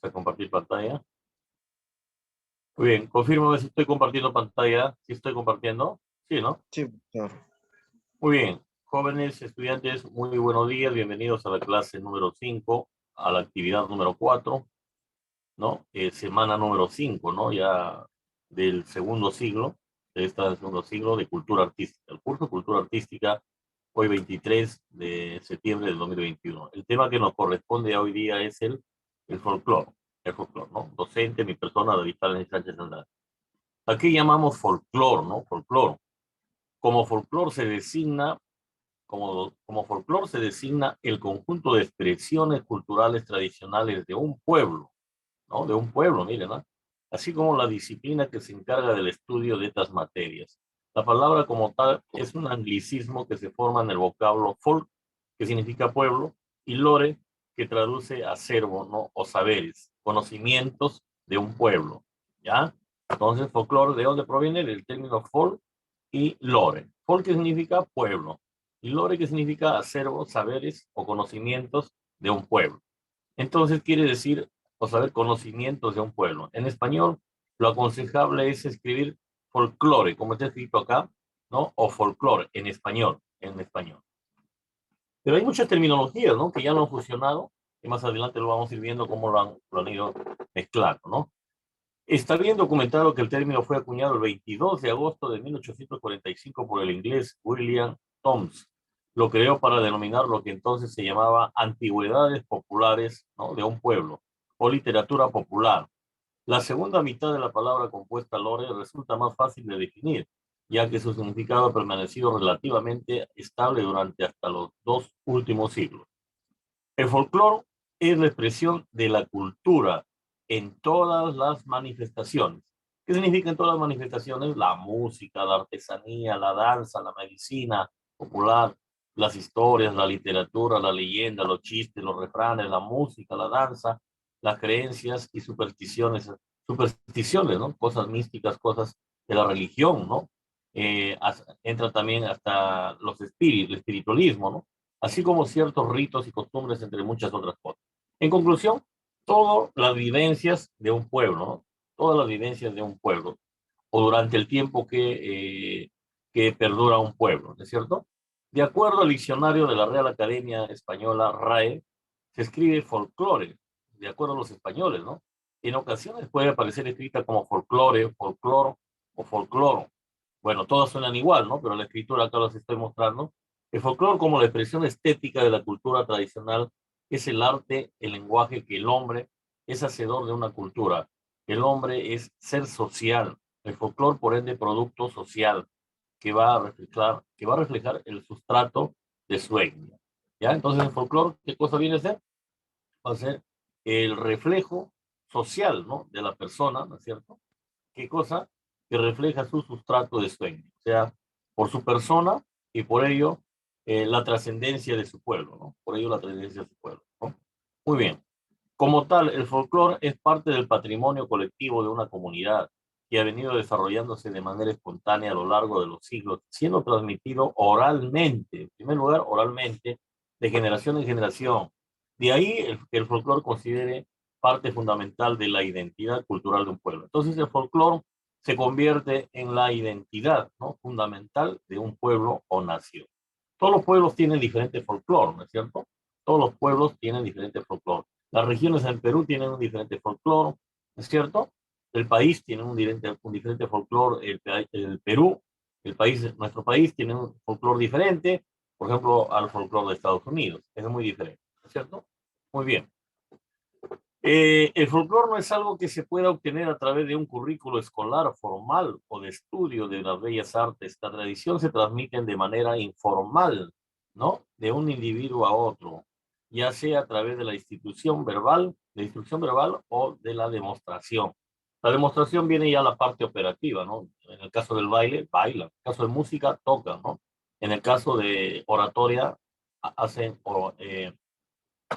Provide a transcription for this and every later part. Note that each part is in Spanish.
a compartir pantalla. Muy bien, confirmo si estoy compartiendo pantalla. ¿Sí estoy compartiendo? Sí, ¿no? Sí, claro. Muy bien. Jóvenes estudiantes, muy buenos días. Bienvenidos a la clase número 5, a la actividad número 4, ¿no? Semana número 5, ¿no? Ya del segundo siglo, de este segundo siglo de cultura artística. El curso de cultura artística, hoy 23 de septiembre del 2021. El tema que nos corresponde hoy día es el folclore. El folclore, ¿no? Docente, mi persona, David Párez Sánchez Andrade. Aquí llamamos folclore, ¿no? Folclore. Como folclore se designa, como folclore se designa el conjunto de expresiones culturales tradicionales de un pueblo, ¿no? De un pueblo, miren, ¿no? Así como la disciplina que se encarga del estudio de estas materias. La palabra como tal es un anglicismo que se forma en el vocablo folk, que significa pueblo, y lore, que traduce acervo, ¿no? O saberes, conocimientos de un pueblo, ¿ya? Entonces, folclore, ¿de dónde proviene? Del término folk y lore. Folk, que significa pueblo, y lore, que significa acervo, saberes o conocimientos de un pueblo. Entonces, quiere decir o saber conocimientos de un pueblo. En español, lo aconsejable es escribir folclore, como está escrito acá, ¿no? O folclore en español, en español. Pero hay muchas terminologías, ¿no? Que ya lo han fusionado y más adelante lo vamos a ir viendo cómo lo han ido mezclando, ¿no? Está bien documentado que el término fue acuñado el 22 de agosto de 1845 por el inglés William Thoms. Lo creó para denominar lo que entonces se llamaba antigüedades populares, ¿no? De un pueblo o literatura popular. La segunda mitad de la palabra compuesta lore resulta más fácil de definir, ya que su significado ha permanecido relativamente estable durante hasta los dos últimos siglos. El folclore es la expresión de la cultura en todas las manifestaciones. ¿Qué significa en todas las manifestaciones? La música, la artesanía, la danza, la medicina popular, las historias, la literatura, la leyenda, los chistes, los refranes, la música, la danza, las creencias y supersticiones, ¿no? Cosas místicas, cosas de la religión, ¿no? Entra también hasta los espíritus, el espiritualismo, ¿no? Así como ciertos ritos y costumbres, entre muchas otras cosas. En conclusión, todas las vivencias de un pueblo, ¿no? Todas las vivencias de un pueblo, o durante el tiempo que perdura un pueblo, ¿no es cierto? De acuerdo al diccionario de la Real Academia Española, RAE, se escribe folclore, de acuerdo a los españoles, ¿no? En ocasiones puede aparecer escrita como folclore, folclor o folcloro. Bueno, todas suenan igual, ¿no? Pero la escritura acá los estoy mostrando. El folclore, como la expresión estética de la cultura tradicional, es el arte, el lenguaje que el hombre es hacedor de una cultura. El hombre es ser social. El folclore, por ende, producto social que va a reflejar el sustrato de su etnia. ¿Ya? Entonces, el folclore, ¿qué cosa viene a ser? Va a ser el reflejo social, ¿no? De la persona, ¿no es cierto? ¿Qué cosa? Que refleja su sustrato de su etnia. O sea, por su persona y por ello la trascendencia de su pueblo, ¿no? Por ello la trascendencia de su pueblo, ¿no? Muy bien. Como tal, el folclore es parte del patrimonio colectivo de una comunidad que ha venido desarrollándose de manera espontánea a lo largo de los siglos, siendo transmitido oralmente, en primer lugar, oralmente, de generación en generación. De ahí que el folclore considere parte fundamental de la identidad cultural de un pueblo. Entonces, el folclore se convierte en la identidad, ¿no? Fundamental de un pueblo o nación. Todos los pueblos tienen diferentes folclore, ¿no es cierto? Todos los pueblos tienen diferentes folclore. Las regiones en Perú tienen un diferente folclore, ¿es cierto? El país tiene un diferente folclore, el Perú, el país, nuestro país tiene un folclore diferente, por ejemplo, al folclore de Estados Unidos, es muy diferente, ¿es cierto? Muy bien. El folclore no es algo que se pueda obtener a través de un currículo escolar formal o de estudio de las bellas artes. La tradición se transmite de manera informal, ¿no? De un individuo a otro, ya sea a través de la instrucción verbal o de la demostración. La demostración viene ya a la parte operativa, ¿no? En el caso del baile, bailan. En el caso de música, tocan, ¿no? En el caso de oratoria, hacen,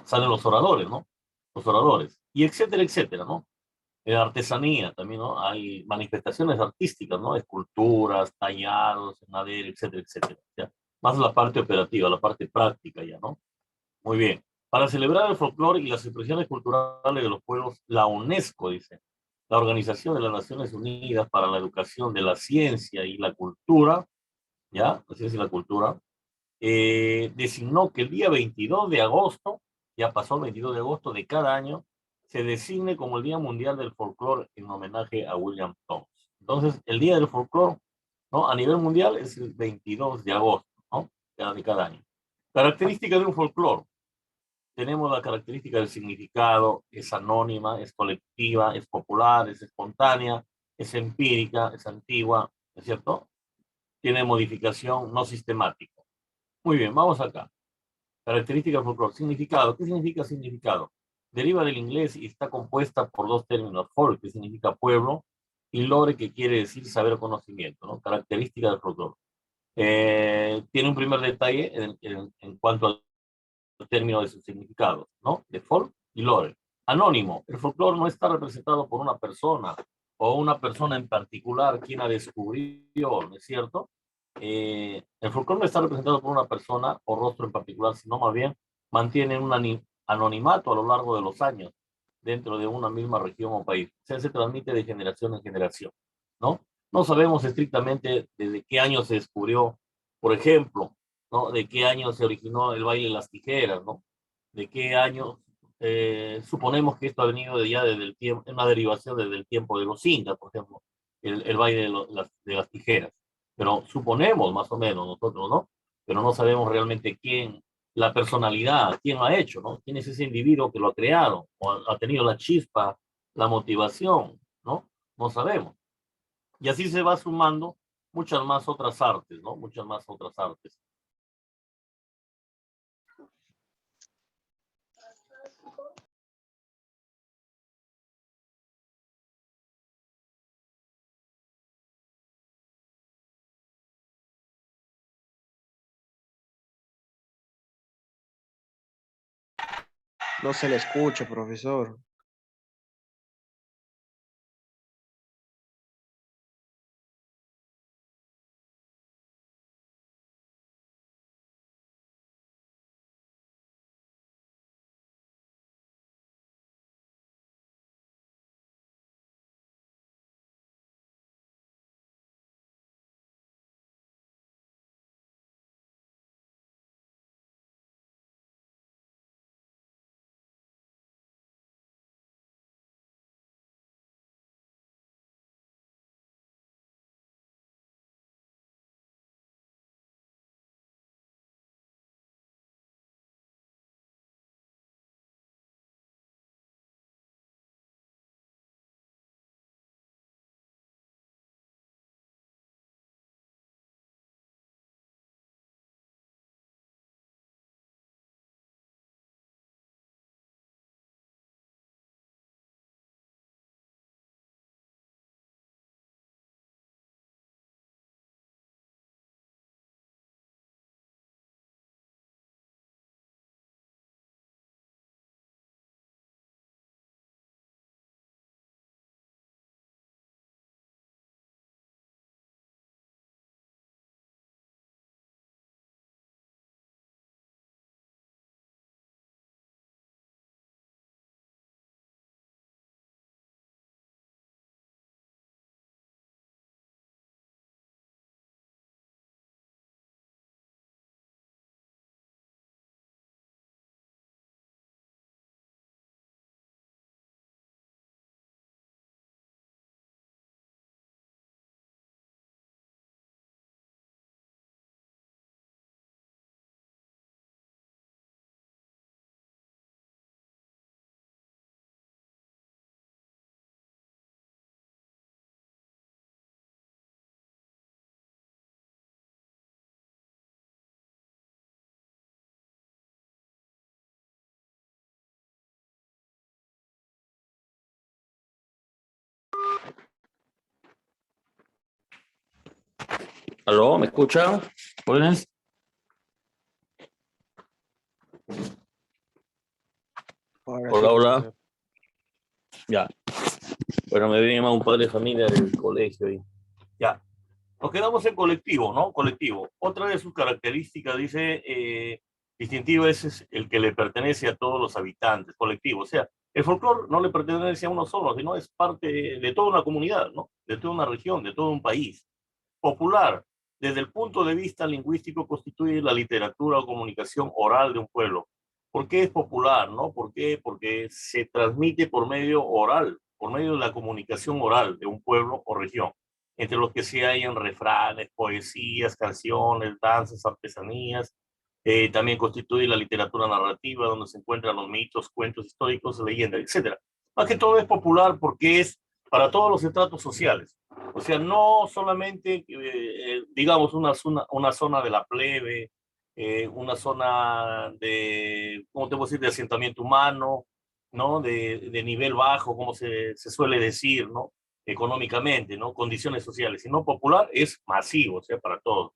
salen los oradores, ¿no? Los oradores, y etcétera, etcétera, ¿no? En artesanía también, ¿no? Hay manifestaciones artísticas, ¿no? Esculturas, tallados, madera, etcétera, etcétera. ¿Ya? Más la parte operativa, la parte práctica ya, ¿no? Muy bien. Para celebrar el folclore y las expresiones culturales de los pueblos, la UNESCO, dice, la Organización de las Naciones Unidas para la Educación de la Ciencia y la Cultura, ¿ya? La ciencia y la cultura, designó que el día 22 de agosto, ya pasó el 22 de agosto de cada año, se designe como el Día Mundial del Folclore en homenaje a William Thomas. Entonces, el Día del Folclore, ¿no? A nivel mundial es el 22 de agosto, ¿no? De cada año. Características de un folclore. Tenemos la característica del significado, es anónima, es colectiva, es popular, es espontánea, es empírica, es antigua, ¿no es cierto? Tiene modificación no sistemática. Muy bien, vamos acá. Características del folclore. Significado. ¿Qué significa significado? Deriva del inglés y está compuesta por dos términos. Folk, que significa pueblo, y lore, que quiere decir saber o conocimiento, ¿no? Características del folclore. Tiene un primer detalle en cuanto al término de sus significados, ¿no? De folk y lore. Anónimo. El folclore no está representado por una persona o una persona en particular quien la descubrió, ¿no es cierto? El folclore no está representado por una persona o rostro en particular, sino más bien mantiene un anonimato a lo largo de los años dentro de una misma región o país. O sea, se transmite de generación en generación, ¿no? No sabemos estrictamente desde qué año se descubrió, por ejemplo, ¿no? De qué año se originó el baile de las tijeras, ¿no? De qué año, suponemos que esto ha venido de ya desde el tiempo, una derivación desde el tiempo de los incas, por ejemplo, el baile de las tijeras. Pero suponemos más o menos nosotros, ¿no? Pero no sabemos realmente quién, la personalidad, quién lo ha hecho, ¿no? ¿Quién es ese individuo que lo ha creado o ha tenido la chispa, la motivación, ¿no? No sabemos. Y así se va sumando muchas más otras artes, ¿no? Muchas más otras artes. No se le escucha, profesor. ¿Aló? ¿Me escucha? ¿Jóvenes? Ahora sí, Hola, hola. profesor. Ya. Bueno, me viene un padre de familia del colegio y ya. Nos quedamos en colectivo, ¿no? Colectivo. Otra de sus características dice Distintivo es el que le pertenece a todos los habitantes, colectivo. O sea, el folclore no le pertenece a uno solo, sino es parte de toda una comunidad, ¿no? De toda una región, de todo un país. Popular, desde el punto de vista lingüístico, constituye la literatura o comunicación oral de un pueblo. ¿Por qué es popular, no? ¿Por qué? Porque se transmite por medio oral, por medio de la comunicación oral de un pueblo o región, entre los que se hallan refranes, poesías, canciones, danzas, artesanías. También constituye la literatura narrativa, donde se encuentran los mitos, cuentos históricos, leyendas, etcétera. Más que todo es popular porque es para todos los estratos sociales. O sea, no solamente, digamos, una zona de la plebe, una zona de, ¿cómo te puedo decir?, de asentamiento humano, ¿no? De nivel bajo, como se suele decir, ¿no? Económicamente, ¿no? Condiciones sociales, sino popular es masivo, o sea, para todos.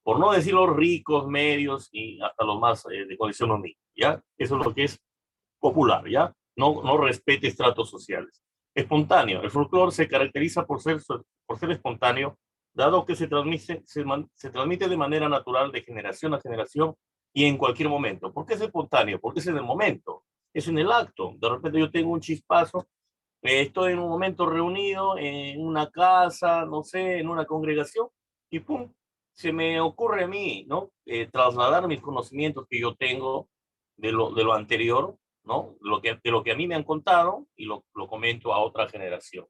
Por no decir los ricos, medios y hasta los más de condición humilde, ¿ya? Eso es lo que es popular, ¿ya? No respete estratos sociales. Espontáneo. El folclore se caracteriza por ser espontáneo, dado que se transmite de manera natural de generación a generación y en cualquier momento. ¿Por qué es espontáneo? Porque es en el momento, es en el acto. De repente yo tengo un chispazo, estoy en un momento reunido en una casa, no sé, en una congregación, y pum, se me ocurre a mí, ¿no? Trasladar mis conocimientos que yo tengo de lo anterior, ¿no? De lo que a mí me han contado y lo comento a otra generación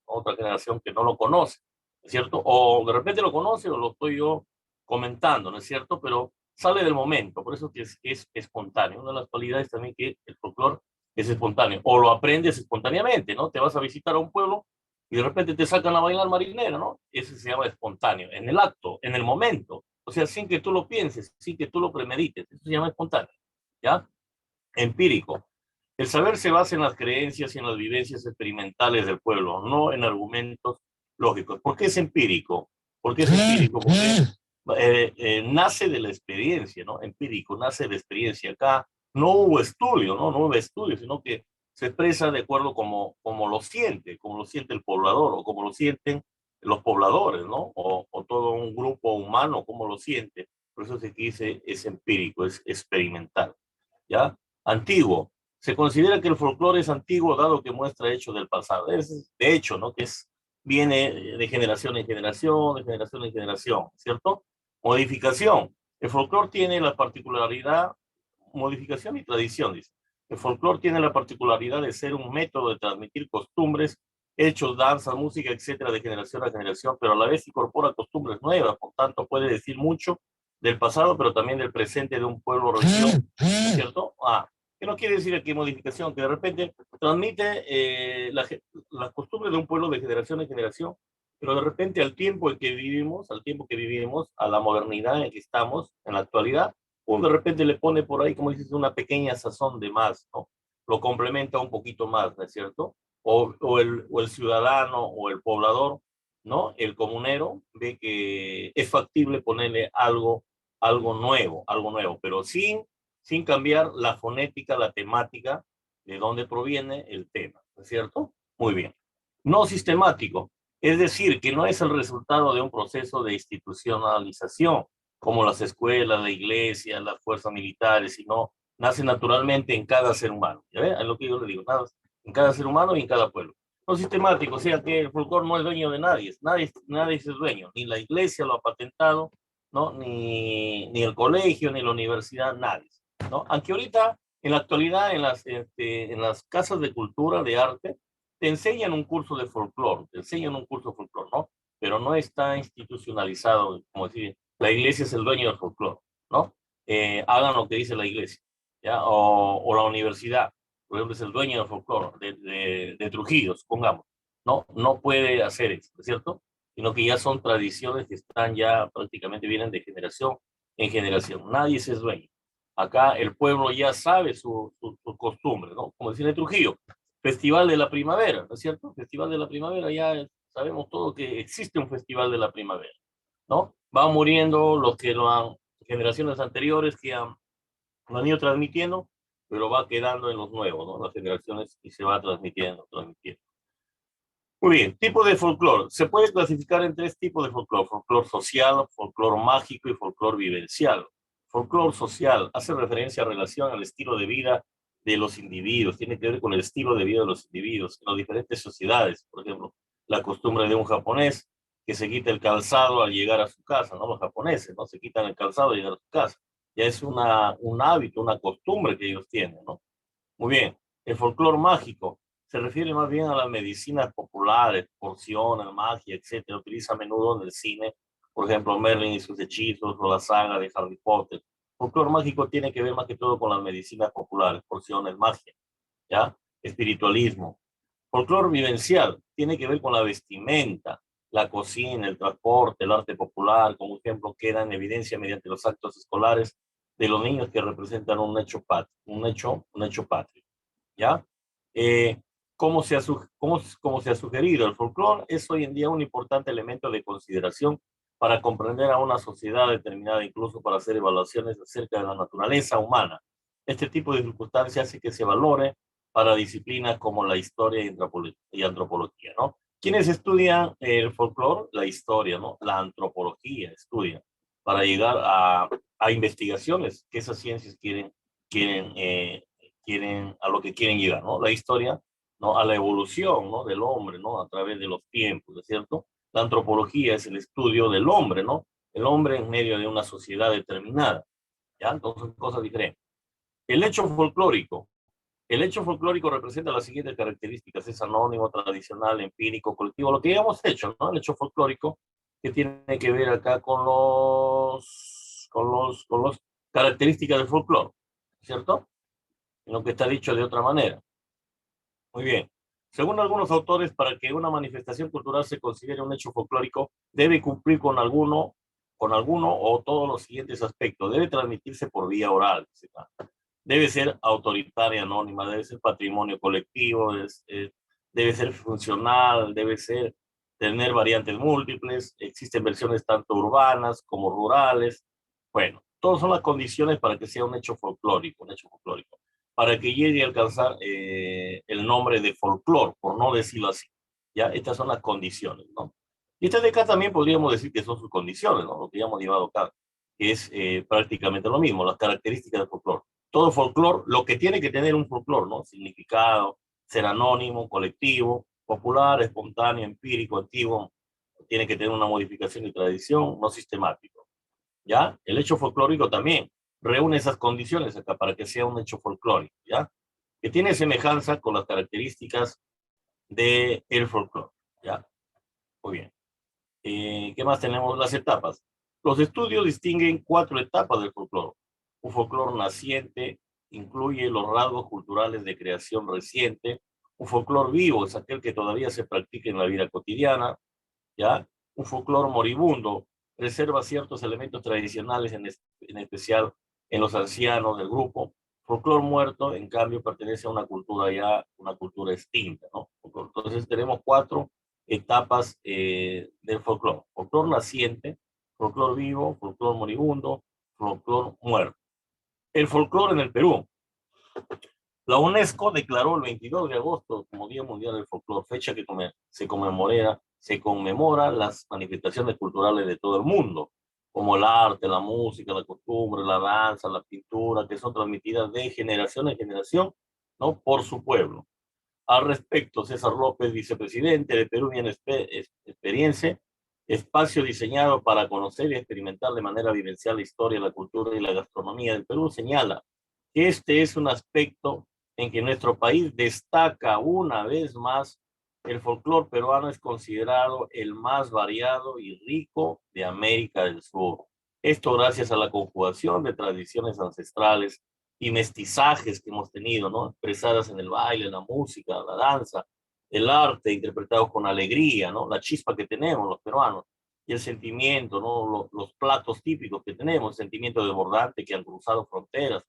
que no lo conoce, ¿es cierto? O de repente lo conoce o lo estoy yo comentando, ¿no es cierto? Pero sale del momento, por eso que es espontáneo. Una de las cualidades también que el folclore es espontáneo, o lo aprendes espontáneamente, ¿no? Te vas a visitar a un pueblo y de repente te sacan a bailar marinera, ¿no? Ese se llama espontáneo, en el acto, en el momento, o sea, sin que tú lo pienses, sin que tú lo premedites, eso se llama espontáneo, ¿ya? Empírico. El saber se basa en las creencias y en las vivencias experimentales del pueblo, no en argumentos lógicos. ¿Por qué es empírico? ¿Por qué es empírico? Porque nace de la experiencia, ¿no? Empírico, nace de experiencia. Acá no hubo estudio, ¿no? No hubo estudio, sino que se expresa de acuerdo como lo siente el poblador o como lo sienten los pobladores, ¿no? O todo un grupo humano, como lo siente. Por eso se dice es empírico, es experimental, ¿ya? Antiguo. Se considera que el folclore es antiguo dado que muestra hechos del pasado. Es de hecho, ¿no? Viene de generación en generación, de generación en generación, ¿cierto? Modificación. El folclore tiene la particularidad, modificación y tradición, dice. El folclore tiene la particularidad de ser un método de transmitir costumbres, hechos, danzas, música, etcétera, de generación a generación, pero a la vez incorpora costumbres nuevas, por tanto puede decir mucho del pasado, pero también del presente de un pueblo o región, ¿cierto? Que no quiere decir que modificación, que de repente transmite las costumbres de un pueblo de generación en generación, pero de repente al tiempo que vivimos, a la modernidad en que estamos, en la actualidad, uno de repente le pone por ahí, como dices, una pequeña sazón de más, ¿no? Lo complementa un poquito más, ¿no es cierto? O el ciudadano o el poblador, ¿no? El comunero ve que es factible ponerle algo nuevo, pero sin cambiar la fonética, la temática de dónde proviene el tema, ¿no es cierto? Muy bien. No sistemático, es decir, que no es el resultado de un proceso de institucionalización, como las escuelas, la iglesia, las fuerzas militares, sino nace naturalmente en cada ser humano. ¿Ya ven? Es lo que yo le digo, nada, en cada ser humano y en cada pueblo. No sistemático, o sea que el folclore no es dueño de nadie es dueño, ni la iglesia lo ha patentado, ¿no? Ni el colegio, ni la universidad, nadie, ¿no? Aunque ahorita, en la actualidad, en las casas de cultura, de arte, te enseñan un curso de folclore, te enseñan un curso de folclore, ¿no? Pero no está institucionalizado, como decir, la iglesia es el dueño del folclore, ¿no? Hagan lo que dice la iglesia, ¿ya? O la universidad, por ejemplo, es el dueño del folclore, de Trujillo, supongamos, ¿no? No puede hacer eso, ¿cierto? Sino que ya son tradiciones que están ya prácticamente vienen de generación en generación. Nadie se es dueño. Acá el pueblo ya sabe su costumbre, ¿no? Como decía Trujillo, Festival de la Primavera, ¿no es cierto? Festival de la Primavera, ya sabemos todo que existe un Festival de la Primavera, ¿no? Van muriendo los que lo han, generaciones anteriores que lo han ido transmitiendo, pero va quedando en los nuevos, ¿no? Las generaciones y se va transmitiendo, transmitiendo. Muy bien, tipo de folclore. Se puede clasificar en tres tipos de folclore: folclore social, folclore mágico y folclore vivencial. Folclore social hace referencia a relación al estilo de vida de los individuos, tiene que ver con el estilo de vida de los individuos en las diferentes sociedades. Por ejemplo, la costumbre de un japonés que se quita el calzado al llegar a su casa, ¿no? Los japoneses, ¿no? Se quitan el calzado al llegar a su casa. Ya es un hábito, una costumbre que ellos tienen, ¿no? Muy bien. El folclore mágico se refiere más bien a las medicinas populares, pociones, magia, etcétera. Utiliza a menudo en el cine, por ejemplo, Merlin y sus hechizos o la saga de Harry Potter. Folclore mágico tiene que ver más que todo con las medicinas populares, pociones, magia, ¿ya? Espiritualismo. Folclore vivencial tiene que ver con la vestimenta, la cocina, el transporte, el arte popular. Como ejemplo, queda en evidencia mediante los actos escolares de los niños que representan un hecho patrio, un hecho patrio, ¿ya? Eh, ¿cómo se ha sugerido? El folclore es hoy en día un importante elemento de consideración para comprender a una sociedad determinada, incluso para hacer evaluaciones acerca de la naturaleza humana. Este tipo de circunstancias hace que se valore para disciplinas como la historia y antropología, ¿no? ¿Quiénes estudian el folclore? La historia, ¿no? La antropología estudia para llegar a investigaciones que esas ciencias quieren, quieren, a lo que quieren llegar, ¿no? La historia, ¿no? A la evolución, ¿no? Del hombre, ¿no? A través de los tiempos, ¿no es cierto? La antropología es el estudio del hombre, ¿no? El hombre en medio de una sociedad determinada, ¿ya? Entonces, son cosas diferentes. El hecho folclórico. El hecho folclórico representa las siguientes características: es anónimo, tradicional, empírico, colectivo, lo que ya hemos hecho, ¿no? El hecho folclórico que tiene que ver acá con los características del folclore, ¿cierto? En lo que está dicho de otra manera. Muy bien. Según algunos autores, para que una manifestación cultural se considere un hecho folclórico, debe cumplir con alguno o todos los siguientes aspectos. Debe transmitirse por vía oral, debe ser autoritaria, anónima, debe ser patrimonio colectivo, debe ser funcional, debe ser tener variantes múltiples, existen versiones tanto urbanas como rurales. Bueno, todas son las condiciones para que sea un hecho folclórico, para que llegue a alcanzar el nombre de folclore, por no decirlo así. ¿Ya? Estas son las condiciones, ¿no? Y estas de acá también podríamos decir que son sus condiciones, ¿no? Lo que ya hemos llevado acá, que es prácticamente lo mismo, las características del folclore. Todo folclore, lo que tiene que tener un folclore, ¿no? Significado, ser anónimo, colectivo, popular, espontáneo, empírico, antiguo, tiene que tener una modificación y tradición, no sistemático, ¿ya? El hecho folclórico también reúne esas condiciones acá para que sea un hecho folclórico, ¿ya? Que tiene semejanza con las características del folclore, ¿ya? Muy bien. ¿Qué más tenemos? Las etapas. Los estudios distinguen 4 etapas del folclore. Un folclore naciente incluye los rasgos culturales de creación reciente. Un folclore vivo es aquel que todavía se practica en la vida cotidiana, ¿ya? Un folclore moribundo preserva ciertos elementos tradicionales, en especial en los ancianos del grupo. Folclore muerto, en cambio, pertenece a una cultura ya, una cultura extinta, ¿no? Entonces tenemos 4 etapas del folclore. Folclore naciente, folclore vivo, folclore moribundo, folclore muerto. El folclore en el Perú. La UNESCO declaró el 22 de agosto como Día Mundial del Folclore, fecha que se conmemora las manifestaciones culturales de todo el mundo, como el arte, la música, la costumbre, la danza, la pintura, que son transmitidas de generación en generación, ¿no? Por su pueblo. Al respecto, César López, vicepresidente de Peruvian Experience, espacio diseñado para conocer y experimentar de manera vivencial la historia, la cultura y la gastronomía del Perú, señala que este es un aspecto en que nuestro país destaca una vez más. El folclore peruano es considerado el más variado y rico de América del Sur. Esto gracias a la conjugación de tradiciones ancestrales y mestizajes que hemos tenido, ¿no? Expresadas en el baile, la música, la danza, el arte, interpretados con alegría, ¿no? La chispa que tenemos los peruanos y el sentimiento, ¿no? Los platos típicos que tenemos, el sentimiento desbordante que han cruzado fronteras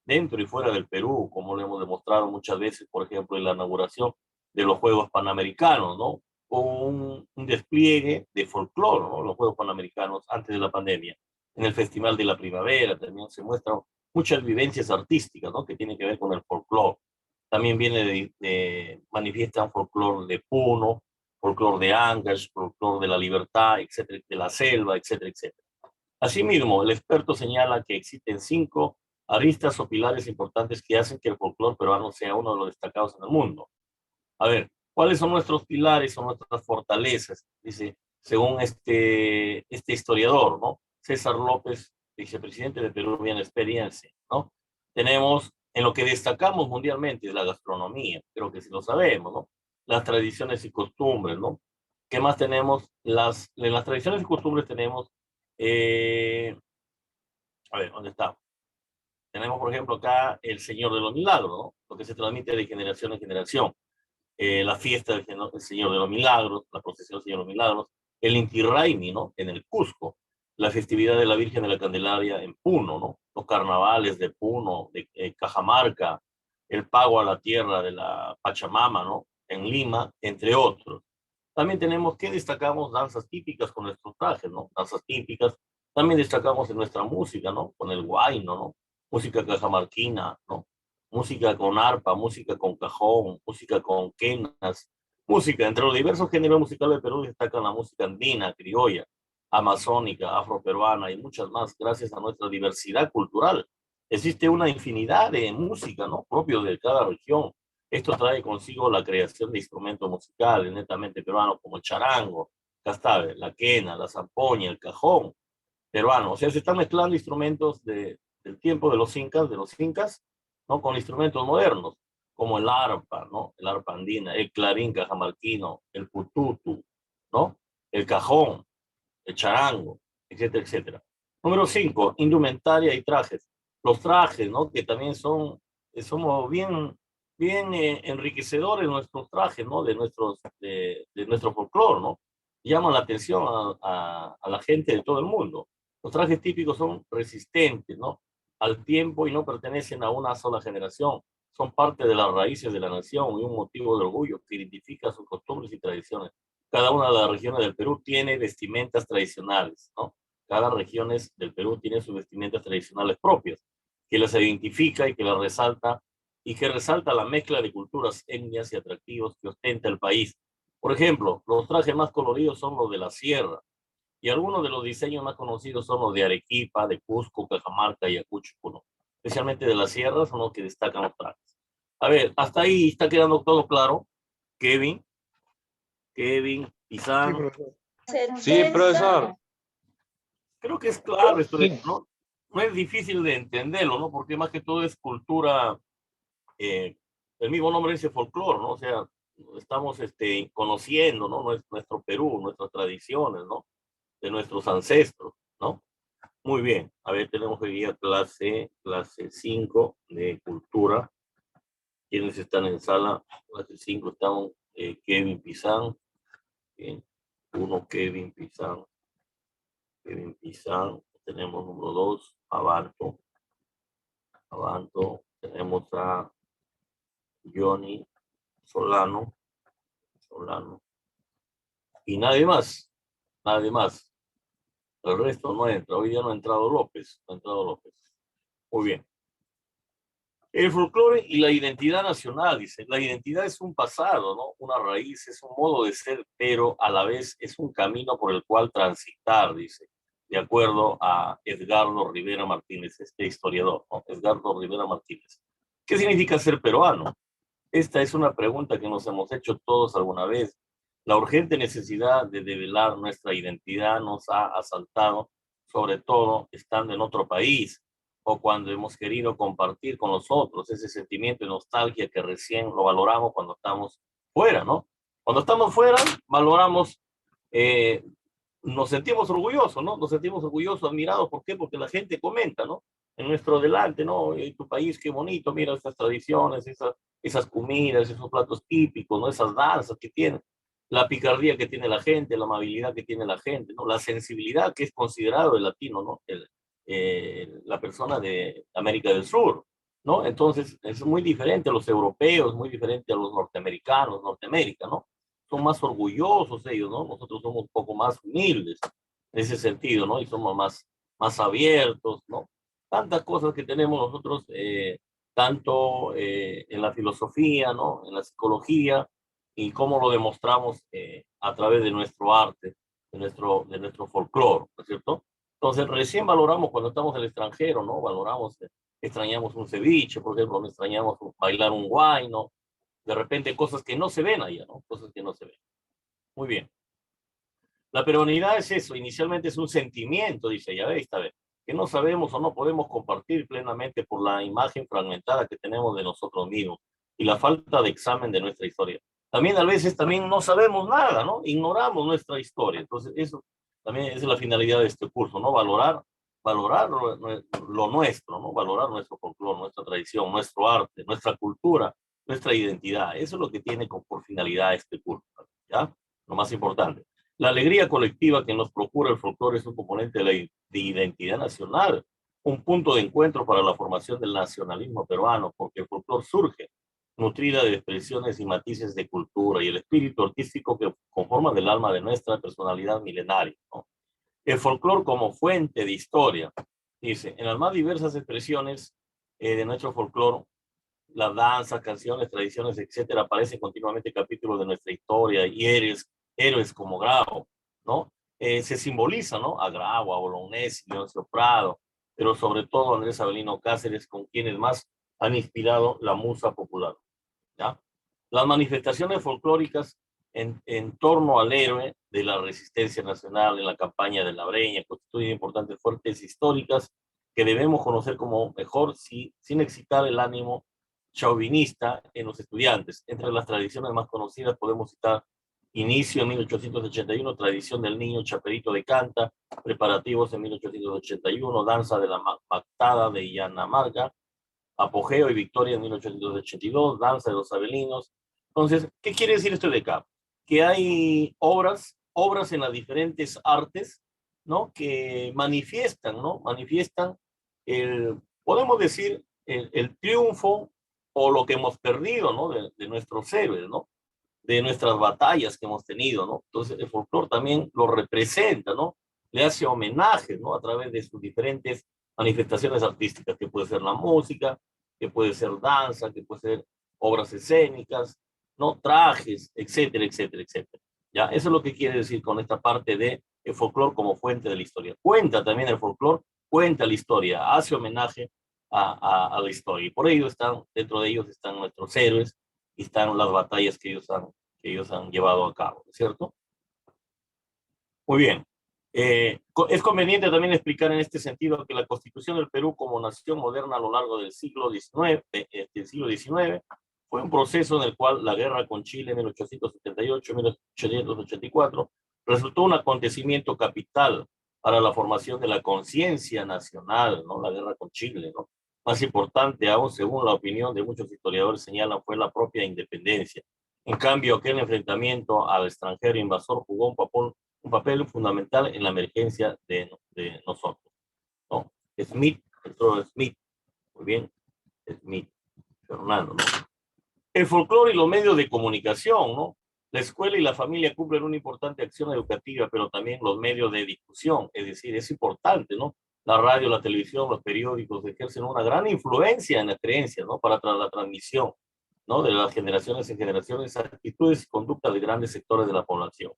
dentro y fuera del Perú, como lo hemos demostrado muchas veces, por ejemplo, en la inauguración de los Juegos Panamericanos, ¿no? O un despliegue de folclore, ¿no? Los Juegos Panamericanos antes de la pandemia. En el Festival de la Primavera también se muestran muchas vivencias artísticas, ¿no? Que tienen que ver con el folclore. También manifiestan folclore de Puno, folclore de Ancash, folclore de la libertad, etcétera, de la selva, etcétera, etcétera. Asimismo, el experto señala que existen 5 aristas o pilares importantes que hacen que el folclore peruano sea uno de los destacados en el mundo. A ver, ¿cuáles son nuestros pilares o nuestras fortalezas? Dice, según este historiador, ¿no? César López, vicepresidente de Perú Bien Experiencia, ¿no? Tenemos, en lo que destacamos mundialmente, la gastronomía, creo que sí lo sabemos, ¿no? Las tradiciones y costumbres, ¿no? ¿Qué más tenemos? En las tradiciones y costumbres tenemos, eh, a ver, ¿dónde está? Tenemos, por ejemplo, acá el Señor de los Milagros, ¿no? Lo que se transmite de generación en generación. La fiesta del Señor de los Milagros, la procesión del Señor de los Milagros, el Inti Raymi, ¿no? En el Cusco, la festividad de la Virgen de la Candelaria en Puno, ¿no? Los carnavales de Puno, de Cajamarca, el pago a la tierra de la Pachamama, ¿no? En Lima, entre otros. También tenemos que destacamos danzas típicas con nuestros trajes, ¿no? Danzas típicas. También destacamos en nuestra música, ¿no? Con el huayno, ¿no? Música cajamarquina, ¿no? Música con arpa, música con cajón, música con quenas, música. Entre los diversos géneros musicales de Perú destacan la música andina, criolla, amazónica, afroperuana y muchas más, gracias a nuestra diversidad cultural. Existe una infinidad de música, ¿no? Propio de cada región. Esto trae consigo la creación de instrumentos musicales netamente peruanos como el charango, castabe, la quena, la zampoña, el cajón peruano. O sea, se están mezclando instrumentos del tiempo de los incas, ¿no? Con instrumentos modernos, como el arpa, ¿no? El arpa andina, el clarín cajamarquino, el pututu, ¿no? El cajón, el charango, etcétera, etcétera. Número 5, indumentaria y trajes. Los trajes, ¿no? Que también somos bien enriquecedores nuestros trajes, ¿no? De nuestro folclore, ¿no? Llaman la atención a la gente de todo el mundo. Los trajes típicos son resistentes, ¿no? Al tiempo y no pertenecen a una sola generación. Son parte de las raíces de la nación y un motivo de orgullo que identifica sus costumbres y tradiciones. Cada una de las regiones del Perú tiene vestimentas tradicionales, ¿no? Cada región del Perú tiene sus vestimentas tradicionales propias, que las identifica y que las resalta, y que resalta la mezcla de culturas, etnias y atractivos que ostenta el país. Por ejemplo, los trajes más coloridos son los de la sierra, y algunos de los diseños más conocidos son los de Arequipa, de Cusco, Cajamarca y Ayacucho, ¿no? Especialmente de la sierra son los que destacan los trajes. A ver, hasta ahí está quedando todo claro, Kevin. Kevin, Sí, Izan. profesor. Sí, profesor. Creo que es claro esto, Sí. ¿no? No es difícil de entenderlo, ¿no? Porque más que todo es cultura, eh, el mismo nombre dice folclore, ¿no? O sea, estamos conociendo, ¿no? Nuestro Perú, nuestras tradiciones, ¿no? De nuestros ancestros, ¿no? Muy bien. A ver, tenemos hoy día clase 5 de cultura. ¿Quiénes están en sala? Clase 5 estamos Kevin Pizán. Bien. Uno, Kevin Pizán. Kevin Pizán. Tenemos número 2, Avanto. Avanto. Tenemos a Johnny Solano. Solano. Y nadie más. Nadie más. El resto no entra. Hoy día no ha entrado López. No ha entrado López. Muy bien. El folclore y la identidad nacional, dice. La identidad es un pasado, ¿no? Una raíz, es un modo de ser, pero a la vez es un camino por el cual transitar, dice. De acuerdo a Edgardo Rivera Martínez, este historiador, ¿no? Edgardo Rivera Martínez. ¿Qué significa ser peruano? Esta es una pregunta que nos hemos hecho todos alguna vez. La urgente necesidad de develar nuestra identidad nos ha asaltado, sobre todo estando en otro país o cuando hemos querido compartir con los otros ese sentimiento de nostalgia que recién lo valoramos cuando estamos fuera, ¿no? Cuando estamos fuera, valoramos, eh, nos sentimos orgullosos, ¿no? Nos sentimos orgullosos, admirados. ¿Por qué? Porque la gente comenta, ¿no? En nuestro delante, ¿no? En tu país, qué bonito, mira estas tradiciones, esas comidas, esos platos típicos, ¿no? Esas danzas que tienen, la picardía que tiene la gente, la amabilidad que tiene la gente, ¿no? La sensibilidad que es considerado el latino, ¿no? La persona de América del Sur, ¿no? Entonces, es muy diferente a los europeos, muy diferente a los norteamericanos, Norteamérica, ¿no? Son más orgullosos ellos, ¿no? Nosotros somos un poco más humildes en ese sentido, ¿no? Y somos más abiertos, ¿no? Tantas cosas que tenemos nosotros, tanto en la filosofía, ¿no? En la psicología, y cómo lo demostramos a través de nuestro arte, de nuestro folclore, ¿no es cierto? Entonces, recién valoramos cuando estamos en el extranjero, ¿no? Valoramos, extrañamos un ceviche, por ejemplo, no extrañamos bailar un guayno, de repente cosas que no se ven allá, ¿no? Cosas que no se ven. Muy bien. La peruanidad es eso, inicialmente es un sentimiento, dice, ya veis, está bien, que no sabemos o no podemos compartir plenamente por la imagen fragmentada que tenemos de nosotros mismos y la falta de examen de nuestra historia. También a veces también no sabemos nada, ¿no? Ignoramos nuestra historia. Entonces, eso también es la finalidad de este curso, ¿no? Valorar lo nuestro, ¿no? Valorar nuestro folclore, nuestra tradición, nuestro arte, nuestra cultura, nuestra identidad. Eso es lo que tiene por finalidad este curso, ¿ya? Lo más importante. La alegría colectiva que nos procura el folclore es un componente de identidad nacional, un punto de encuentro para la formación del nacionalismo peruano, porque el folclore surge nutrida de expresiones y matices de cultura y el espíritu artístico que conforman el alma de nuestra personalidad milenaria, ¿no? El folclore como fuente de historia, dice, en las más diversas expresiones de nuestro folclore, la danza, canciones, tradiciones, etcétera, aparecen continuamente capítulos de nuestra historia y héroes como Grau, ¿no? Se simboliza, ¿no? A Grau, a Bolognesi, Leoncio Prado, pero sobre todo Andrés Avelino Cáceres, con quienes más han inspirado la musa popular, ¿ya? Las manifestaciones folclóricas en torno al héroe de la resistencia nacional en la campaña de la Breña constituyen importantes fuentes históricas que debemos conocer como mejor sin excitar el ánimo chauvinista en los estudiantes. Entre las tradiciones más conocidas podemos citar inicio en 1881, tradición del niño chaperito de Canta, preparativos en 1881, danza de la Mactada de Yanamarga, apogeo y victoria en 1882, danza de los Avelinos. Entonces, ¿qué quiere decir esto de acá? Que hay obras en las diferentes artes, ¿no? Que manifiestan, ¿no? Manifiestan podemos decir, el triunfo o lo que hemos perdido, ¿no? De nuestros héroes, ¿no? De nuestras batallas que hemos tenido, ¿no? Entonces, el folclore también lo representa, ¿no? Le hace homenaje, ¿no? A través de sus diferentes manifestaciones artísticas, que puede ser la música, que puede ser danza, que puede ser obras escénicas, ¿no? Trajes, etcétera, etcétera, etcétera. ¿Ya? Eso es lo que quiere decir con esta parte de el folclore como fuente de la historia. Cuenta también el folclore, cuenta la historia, hace homenaje a la historia. Y por ello dentro de ellos están nuestros héroes y están las batallas que ellos han llevado a cabo, ¿cierto? Muy bien. Es conveniente también explicar en este sentido que la Constitución del Perú como nación moderna a lo largo del siglo XIX fue un proceso en el cual la guerra con Chile en 1878-1884 resultó un acontecimiento capital para la formación de la conciencia nacional, ¿no? La guerra con Chile, ¿no? Más importante aún, según la opinión de muchos historiadores señalan, fue la propia independencia. En cambio, aquel enfrentamiento al extranjero invasor jugó un papel fundamental en la emergencia de nosotros, ¿no? Smith, Pedro Smith, muy bien, Smith, Fernando, ¿no? El folclore y los medios de comunicación, ¿no? La escuela y la familia cumplen una importante acción educativa, pero también los medios de difusión, es decir, es importante, ¿no? La radio, la televisión, los periódicos ejercen una gran influencia en las creencias, ¿no? Para la transmisión, ¿no? De las generaciones en generaciones, actitudes y conductas de grandes sectores de la población,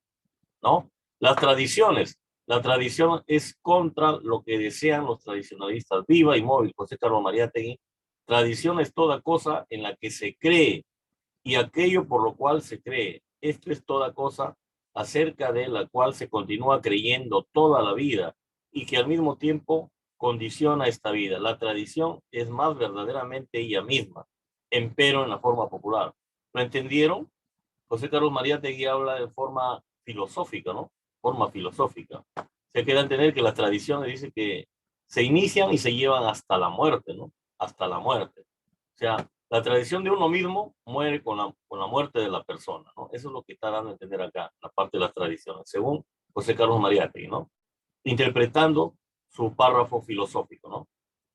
¿no? Las tradiciones. La tradición es contra lo que desean los tradicionalistas. Viva y móvil, José Carlos Mariátegui. Tradición es toda cosa en la que se cree y aquello por lo cual se cree. Esto es toda cosa acerca de la cual se continúa creyendo toda la vida y que al mismo tiempo condiciona esta vida. La tradición es más verdaderamente ella misma, empero en la forma popular. ¿Lo entendieron? José Carlos Mariátegui habla de forma filosófica, ¿no? Forma filosófica. Se queda entender que las tradiciones dice que se inician y se llevan hasta la muerte, ¿no? Hasta la muerte. O sea, la tradición de uno mismo muere con la muerte de la persona, ¿no? Eso es lo que está dando a entender acá, la parte de las tradiciones, según José Carlos Mariátegui, ¿no? Interpretando su párrafo filosófico, ¿no?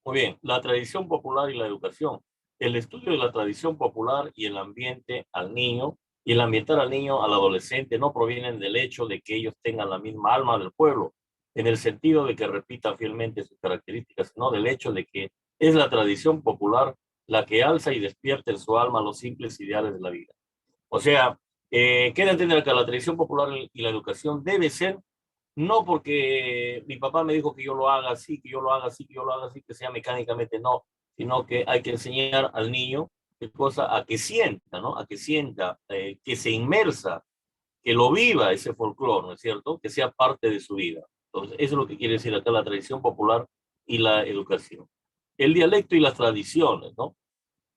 Muy bien, la tradición popular y la educación. El estudio de la tradición popular y el ambiente al niño y el ambientar al niño, al adolescente, no provienen del hecho de que ellos tengan la misma alma del pueblo, en el sentido de que repitan fielmente sus características, sino del hecho de que es la tradición popular la que alza y despierta en su alma los simples ideales de la vida. O sea, queda entender que la tradición popular y la educación debe ser No porque mi papá me dijo que yo lo haga así, que yo lo haga así, que yo lo haga así, que sea mecánicamente, no, sino que hay que enseñar al niño qué cosa, a que sienta, ¿no? A que sienta, que se inmersa, que lo viva ese folclore, ¿no es cierto? Que sea parte de su vida. Entonces, eso es lo que quiere decir acá la tradición popular y la educación. El dialecto y las tradiciones, ¿no?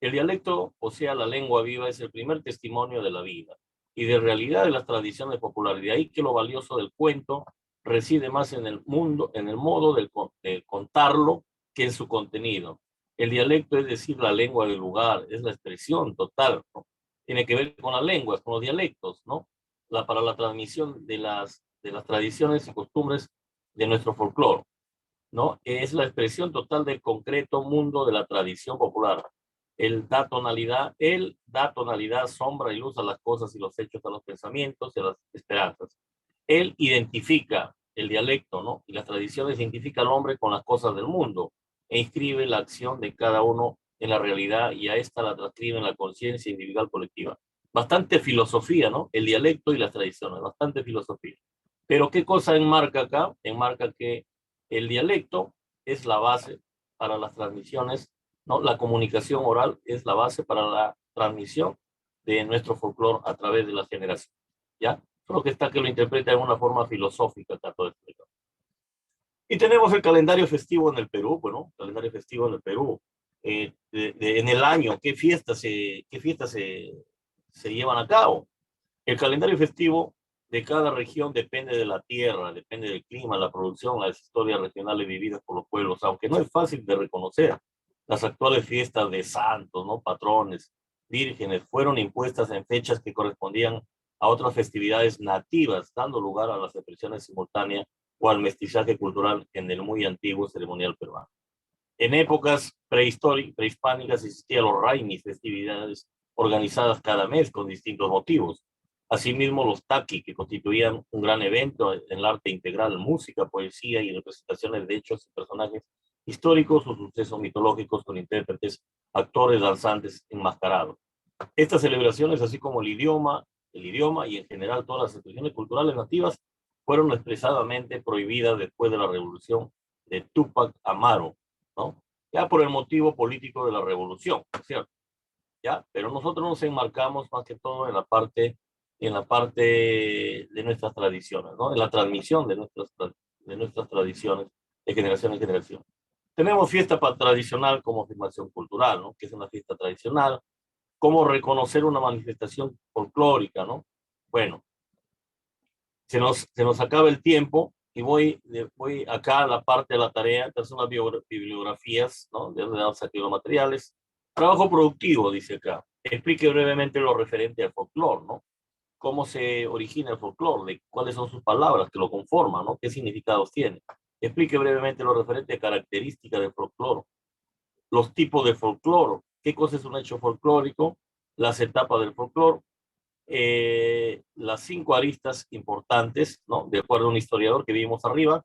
El dialecto, o sea, la lengua viva, es el primer testimonio de la vida y de realidad de las tradiciones populares. De ahí que lo valioso del cuento reside más en el mundo, en el modo de contarlo que en su contenido. El dialecto es decir, la lengua del lugar, es la expresión total, ¿no? Tiene que ver con las lenguas, con los dialectos, ¿no? Para la transmisión de las tradiciones y costumbres de nuestro folclore, ¿no? Es la expresión total del concreto mundo de la tradición popular. Él da tonalidad, sombra y luz a las cosas y los hechos, a los pensamientos y a las esperanzas. Él identifica el dialecto, ¿no? Y las tradiciones identifica al hombre con las cosas del mundo e inscribe la acción de cada uno en la realidad y a esta la transcribe en la conciencia individual colectiva. Bastante filosofía, ¿no? El dialecto y las tradiciones, bastante filosofía. Pero ¿qué cosa enmarca acá? Enmarca que el dialecto es la base para las transmisiones, ¿no? La comunicación oral es la base para la transmisión de nuestro folclore a través de las generaciones, ¿ya? Solo que está que lo interpreta de una forma filosófica, está todo explicado. Y tenemos el calendario festivo en el Perú, bueno, calendario festivo en el Perú. En el año, qué fiestas se llevan a cabo? El calendario festivo de cada región depende de la tierra, depende del clima, la producción, las historias regionales vividas por los pueblos, aunque no es fácil de reconocer. Las actuales fiestas de santos, ¿no? Patrones, vírgenes, fueron impuestas en fechas que correspondían a otras festividades nativas, dando lugar a las expresiones simultáneas o al mestizaje cultural en el muy antiguo ceremonial peruano. En épocas prehispánicas existían los rainis, festividades organizadas cada mes con distintos motivos. Asimismo, los taqui, que constituían un gran evento en el arte integral, música, poesía y representaciones de hechos y personajes históricos o sucesos mitológicos con intérpretes, actores, danzantes enmascarados. Estas celebraciones, así como el idioma y en general todas las expresiones culturales nativas, fueron expresadamente prohibidas después de la revolución de Túpac Amaru, ¿no? Ya por el motivo político de la revolución, ¿cierto? ¿Ya? Pero nosotros nos enmarcamos más que todo en la parte de nuestras tradiciones, ¿no? En la transmisión de nuestras tradiciones de generación en generación. Tenemos fiesta tradicional como afirmación cultural, ¿no? Que es una fiesta tradicional. Cómo reconocer una manifestación folclórica, ¿no? Bueno, se nos acaba el tiempo y voy acá a la parte de la tarea, que son las bibliografías, ¿no? De donde damos aquí los materiales. Trabajo productivo, dice acá. Explique brevemente lo referente al folclore, ¿no? Cómo se origina el folclore, cuáles son sus palabras que lo conforman, ¿no? ¿Qué significados tiene? Explique brevemente lo referente a características del folclore, los tipos de folclore, qué cosa es un hecho folclórico, las etapas del folclore, las 5 aristas importantes, ¿no? De acuerdo a un historiador que vimos arriba,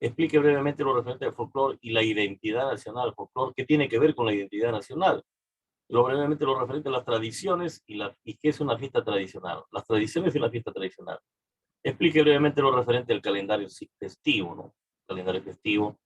explique brevemente lo referente al folclore y la identidad nacional, folclore, qué tiene que ver con la identidad nacional, brevemente lo referente a las tradiciones y qué es una fiesta tradicional, las tradiciones y la fiesta tradicional. Explique brevemente lo referente al calendario festivo, ¿no? Calendario festivo.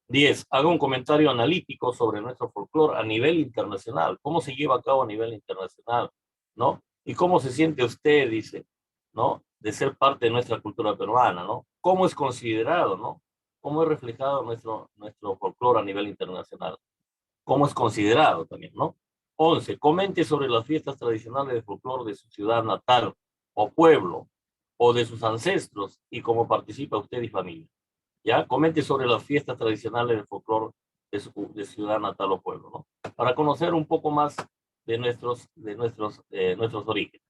10. Haga un comentario analítico sobre nuestro folclore a nivel internacional. ¿Cómo se lleva a cabo a nivel internacional? ¿No? ¿Y cómo se siente usted, dice, ¿no? De ser parte de nuestra cultura peruana, ¿no? ¿Cómo es considerado, ¿no? ¿Cómo es reflejado nuestro folclore a nivel internacional? ¿Cómo es considerado también, ¿no? 11. Comente sobre las fiestas tradicionales de folclore de su ciudad natal o pueblo o de sus ancestros y cómo participa usted y familia. ¿Ya? Comente sobre las fiestas tradicionales del folclore de ciudad natal o pueblo, ¿no? Para conocer un poco más de nuestros orígenes,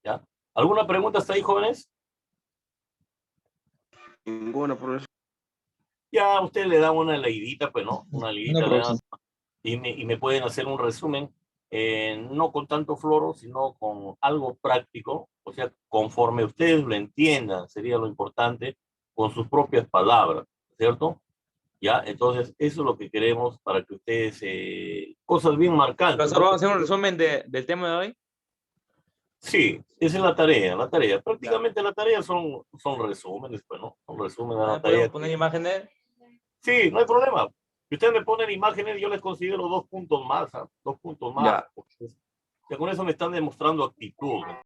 ¿ya? ¿Alguna pregunta hasta ahí, jóvenes? Ninguna, profesor. Ya usted le da una leidita, pues, ¿no? Una No, leidita le dan, profesor. y me pueden hacer un resumen, no con tanto floro, sino con algo práctico, o sea, conforme ustedes lo entiendan, sería lo importante, con sus propias palabras, ¿cierto? ¿Ya? Entonces, eso es lo que queremos para que ustedes, cosas bien marcantes, Profesor, ¿no? vamos a hacer un resumen del tema de hoy. Sí, esa es la tarea, la tarea. Prácticamente la tarea son resúmenes, pues, ¿no? Son resúmenes de la tarea. ¿Podemos poner imágenes? Sí, no hay problema. Si ustedes me ponen imágenes, yo les considero 2 puntos más, ¿ah? 2 puntos más. Ya. Porque con eso me están demostrando actitud.